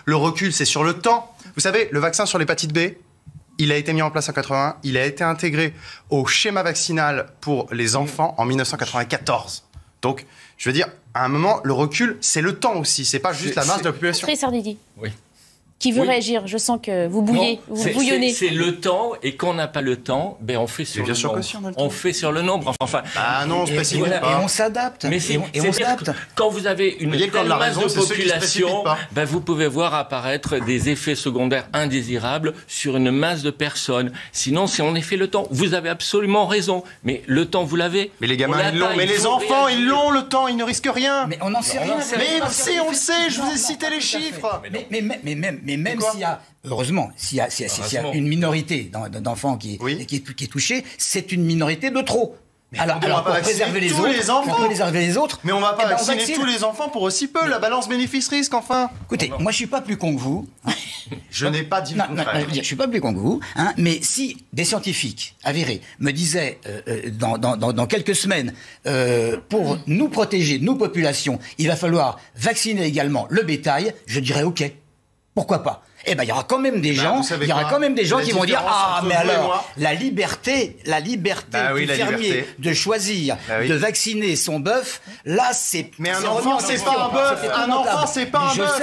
Le recul, c'est sur le temps. Vous savez, le vaccin sur l'hépatite B, il a été mis en place en 81, il a été intégré au schéma vaccinal pour les enfants en 1994. Donc, je veux dire, à un moment, le recul, c'est le temps aussi, c'est pas juste la masse de la population. Très Sardidi. Oui. Qui veut réagir? Je sens que vous bouillez, vous bouillonnez. C'est le temps, et quand on n'a pas le temps, ben on fait sur le nombre. On fait sur le nombre. Enfin, non, on se précipite pas. Et on s'adapte. Mais on s'adapte. Quand vous avez une telle masse de population, ben vous pouvez voir apparaître des effets secondaires indésirables sur une masse de personnes. Sinon, si on est fait le temps, vous avez absolument raison. Mais le temps, vous l'avez. Mais les gamins, ils l'ont. Mais les enfants, ils l'ont le temps. Ils ne risquent rien. Mais on n'en sait rien. Mais si, on le sait. Je vous ai cité les chiffres. Mais même s'il y a, heureusement, s'il y a une minorité d'enfants qui est touchée, c'est une minorité de trop. Alors pour préserver les autres, mais on va pas vacciner tous les enfants pour aussi peu. La balance bénéfice-risque, enfin. Écoutez, moi je suis pas plus con que vous. Je n'ai pas dit le contraire. Je suis pas plus con que vous. Mais si des scientifiques avérés me disaient dans quelques semaines, pour nous protéger, nos populations, il va falloir vacciner également le bétail, je dirais OK. Pourquoi pas? Eh ben, il y aura quand même des gens, qui vont dire mais alors la liberté du fermier de choisir de vacciner son bœuf, là c'est. Mais un enfant c'est pas un bœuf, un enfant c'est pas un bœuf.